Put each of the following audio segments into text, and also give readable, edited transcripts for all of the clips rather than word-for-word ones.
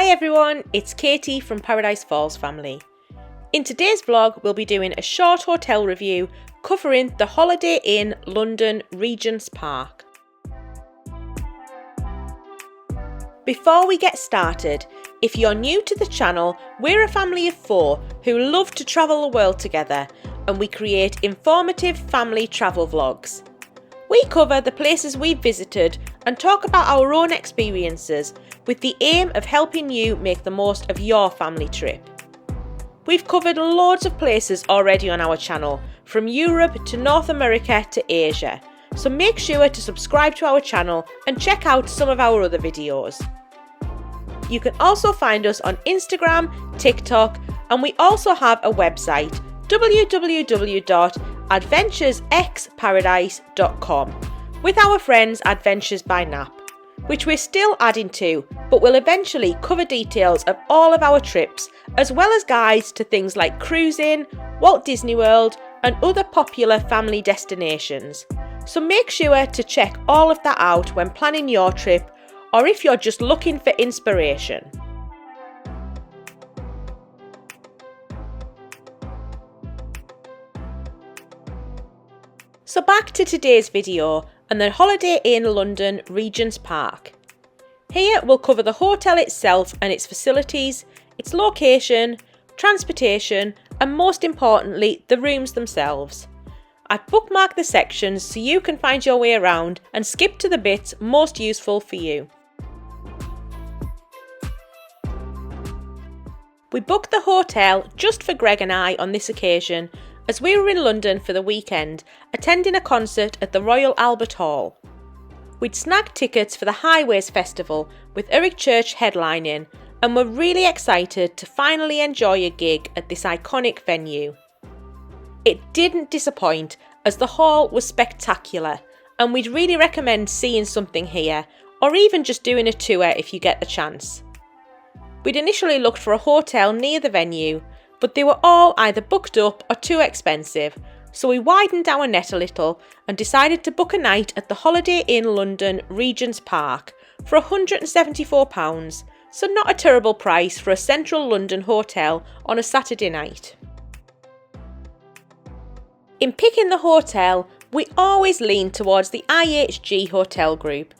everyone, it's Katie from Paradise Falls family. In today's vlog, we'll be doing a short hotel review covering the Holiday Inn London Regents Park. Before we get started, if you're new to the channel, we're a family of 4 who love to travel the world together, and we create informative family travel vlogs. We cover the places we've visited and talk about our own experiences with the aim of helping you make the most of your family trip. We've covered loads of places already on our channel, from Europe to North America to Asia, so make sure to subscribe to our channel and check out some of our other videos. You can also find us on Instagram, TikTok, and we also have a website, www.adventuresxparadise.com, with our friends Adventures by Nap, which we're still adding to, but will eventually cover details of all of our trips, as well as guides to things like cruising, Walt Disney World, and other popular family destinations. So make sure to check all of that out when planning your trip, or if you're just looking for inspiration. So back to today's video and the Holiday Inn London Regents Park. Here we'll cover the hotel itself and its facilities, its location, transportation, and most importantly, the rooms themselves. I've bookmarked the sections so you can find your way around and skip to the bits most useful for you. We booked the hotel just for Greg and I on this occasion, as we were in London for the weekend, attending a concert at the Royal Albert Hall. We'd snagged tickets for the Highways Festival with Eric Church headlining, and were really excited to finally enjoy a gig at this iconic venue. It didn't disappoint, as the hall was spectacular, and we'd really recommend seeing something here, or even just doing a tour if you get the chance. We'd initially looked for a hotel near the venue, but they were all either booked up or too expensive, so we widened our net a little and decided to book a night at the Holiday Inn London Regents Park for £174, so not a terrible price for a central London hotel on a Saturday night. In picking the hotel, we always lean towards the IHG hotel group.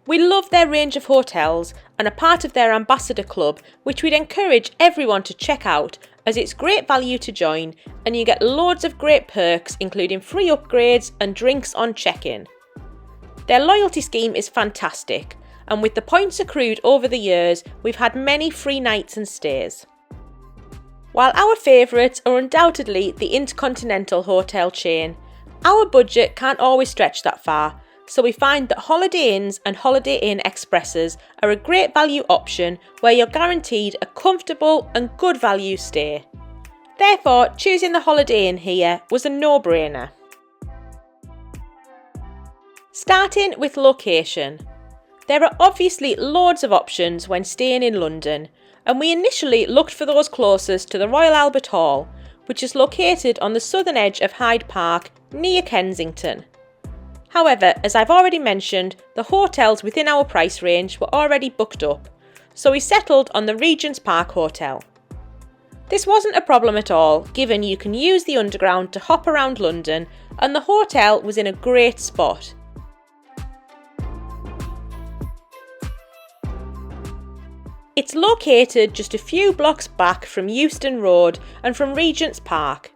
We love their range of hotels and are part of their ambassador club, which we'd encourage everyone to check out, as it's great value to join and you get loads of great perks including free upgrades and drinks on check-in. Their loyalty scheme is fantastic, and with the points accrued over the years, we've had many free nights and stays. While our favourites are undoubtedly the Intercontinental hotel chain, our budget can't always stretch that far, so we find that Holiday Inns and Holiday Inn Expresses are a great value option where you're guaranteed a comfortable and good value stay. Therefore, choosing the Holiday Inn here was a no-brainer. Starting with location. There are obviously loads of options when staying in London, and we initially looked for those closest to the Royal Albert Hall, which is located on the southern edge of Hyde Park near Kensington. However, as I've already mentioned, the hotels within our price range were already booked up, so we settled on the Regents Park Hotel. This wasn't a problem at all, given you can use the underground to hop around London, and the hotel was in a great spot. It's located just a few blocks back from Euston Road and from Regents Park.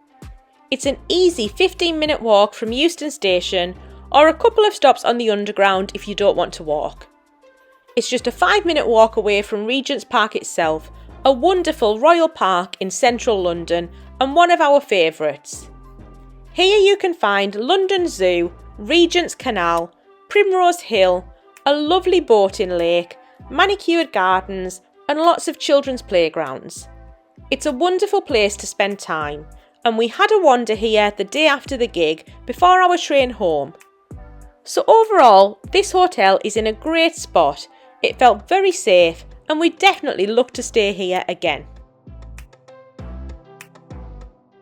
It's an easy 15-minute walk from Euston Station, or a couple of stops on the underground if you don't want to walk. It's just a 5-minute walk away from Regents Park itself, a wonderful royal park in central London and one of our favourites. Here you can find London Zoo, Regent's Canal, Primrose Hill, a lovely boating lake, manicured gardens and lots of children's playgrounds. It's a wonderful place to spend time, and we had a wander here the day after the gig before our train home. So overall, this hotel is in a great spot. It felt very safe, and we definitely look to stay here again.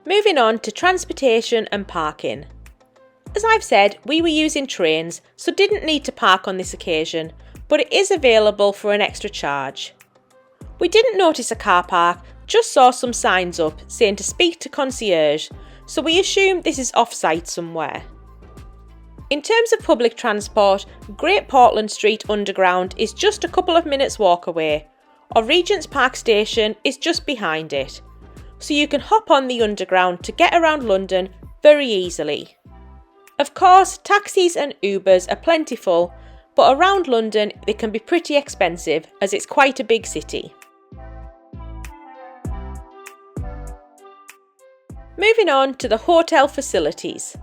Moving on to transportation and parking. As I've said, we were using trains, so didn't need to park on this occasion, but it is available for an extra charge. We didn't notice a car park, just saw some signs up saying to speak to concierge, so we assumed this is off-site somewhere. In terms of public transport, Great Portland Street Underground is just a couple of minutes walk away, or Regents Park Station is just behind it, so you can hop on the Underground to get around London very easily. Of course, taxis and Ubers are plentiful, but around London they can be pretty expensive as it's quite a big city. Moving on to the hotel facilities.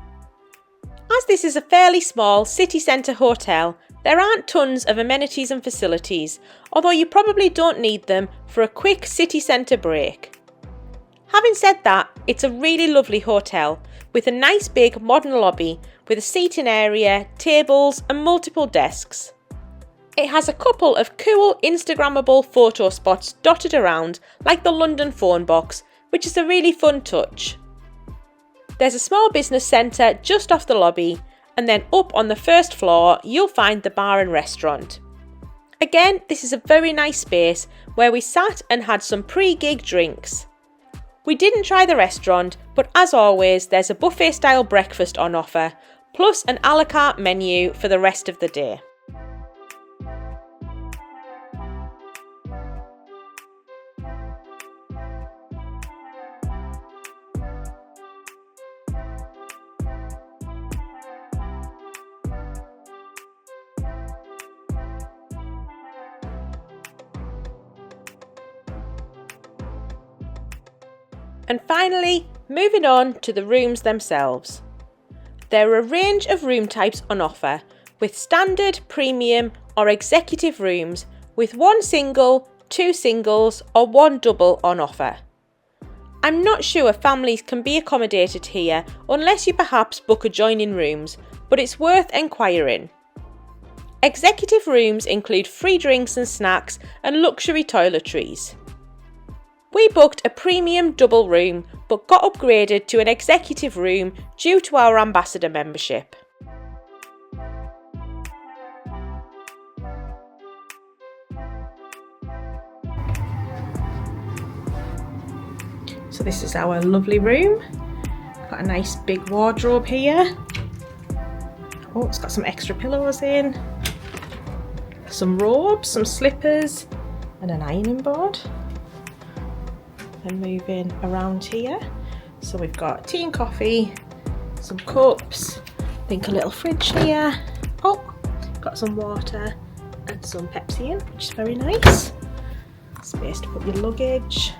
As this is a fairly small city centre hotel, there aren't tons of amenities and facilities, although you probably don't need them for a quick city centre break. Having said that, it's a really lovely hotel with a nice big modern lobby with a seating area, tables and multiple desks. It has a couple of cool Instagrammable photo spots dotted around like the London phone box, which is a really fun touch. There's a small business centre just off the lobby, and then up on the first floor you'll find the bar and restaurant. Again, this is a very nice space where we sat and had some pre-gig drinks. We didn't try the restaurant, but as always there's a buffet style breakfast on offer, plus an a la carte menu for the rest of the day. And finally, moving on to the rooms themselves. There are a range of room types on offer, with standard, premium or executive rooms with one single, two singles or one double on offer. I'm not sure families can be accommodated here unless you perhaps book adjoining rooms, but it's worth enquiring. Executive rooms include free drinks and snacks and luxury toiletries. We booked a premium double room but got upgraded to an executive room due to our ambassador membership. So this is our lovely room. Got a nice big wardrobe here. Oh, it's got some extra pillows in. Some robes, some slippers and an ironing board. And moving around here, so we've got tea and coffee, some cups, I think a little fridge here. Oh, got some water and some Pepsi in, which is very nice. Space to put your luggage.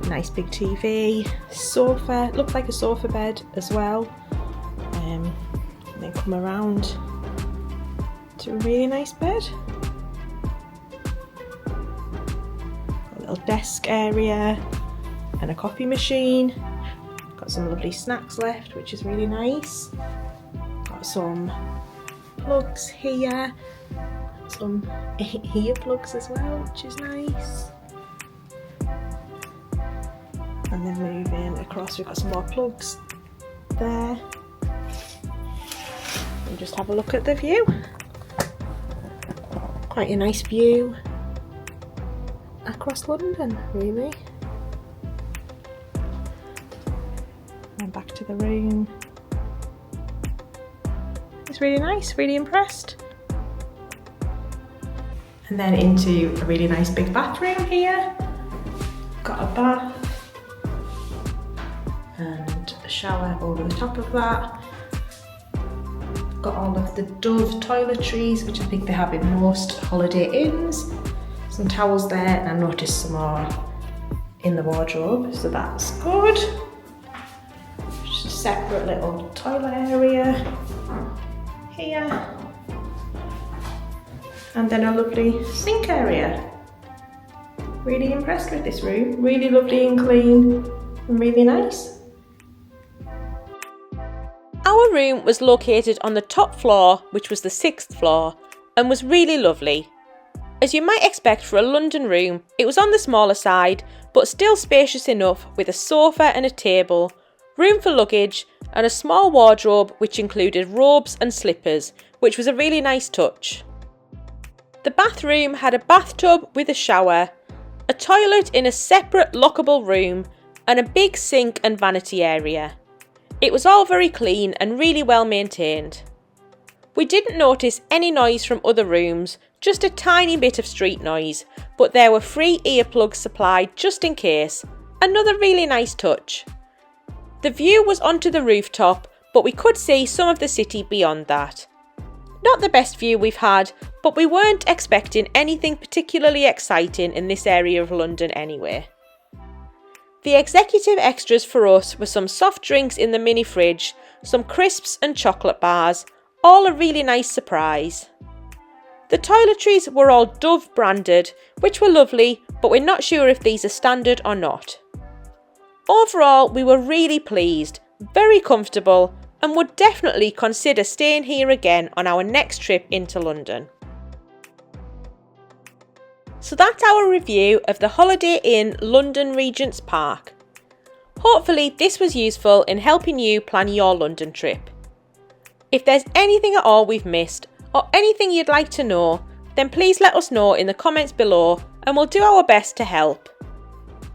Nice big TV, sofa, looks like a sofa bed as well. And then come around to a really nice bed. Little desk area and a coffee machine. Got some lovely snacks left, which is really nice. Got some plugs here, some ear plugs as well, which is nice. And then moving across, we've got some more plugs there. And just have a look at the view. Quite a nice view across London, really. And back to the room. It's really nice, really impressed. And then into a really nice big bathroom here. Got a bath and a shower over the top of that. Got all of the Dove toiletries, which I think they have in most Holiday Inns. Some towels there, and I noticed some more in the wardrobe, so that's good. Just a separate little toilet area here. And then a lovely sink area. Really impressed with this room. Really lovely and clean and really nice. Our room was located on the top floor, which was the 6th floor, and was really lovely. As you might expect for a London room, it was on the smaller side, but still spacious enough with a sofa and a table, room for luggage, and a small wardrobe which included robes and slippers, which was a really nice touch. The bathroom had a bathtub with a shower, a toilet in a separate lockable room, and a big sink and vanity area. It was all very clean and really well maintained. We didn't notice any noise from other rooms, just a tiny bit of street noise, but there were free earplugs supplied just in case. Another really nice touch. The view was onto the rooftop, but we could see some of the city beyond that. Not the best view we've had, but we weren't expecting anything particularly exciting in this area of London anyway. The executive extras for us were some soft drinks in the mini fridge, some crisps and chocolate bars, all a really nice surprise. The toiletries were all Dove branded, which were lovely, but we're not sure if these are standard or not. Overall, we were really pleased, very comfortable, and would definitely consider staying here again on our next trip into London. So that's our review of the Holiday Inn London Regents Park. Hopefully this was useful in helping you plan your London trip. If there's anything at all we've missed or anything you'd like to know, then please let us know in the comments below and we'll do our best to help.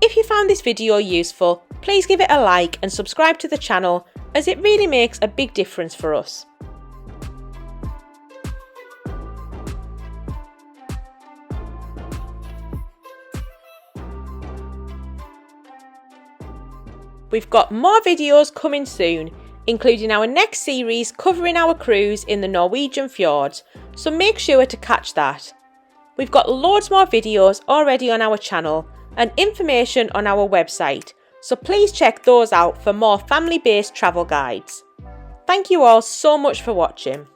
If you found this video useful, please give it a like and subscribe to the channel as it really makes a big difference for us. We've got more videos coming soon, including our next series covering our cruise in the Norwegian fjords, so make sure to catch that. We've got loads more videos already on our channel and information on our website, so please check those out for more family-based travel guides. Thank you all so much for watching.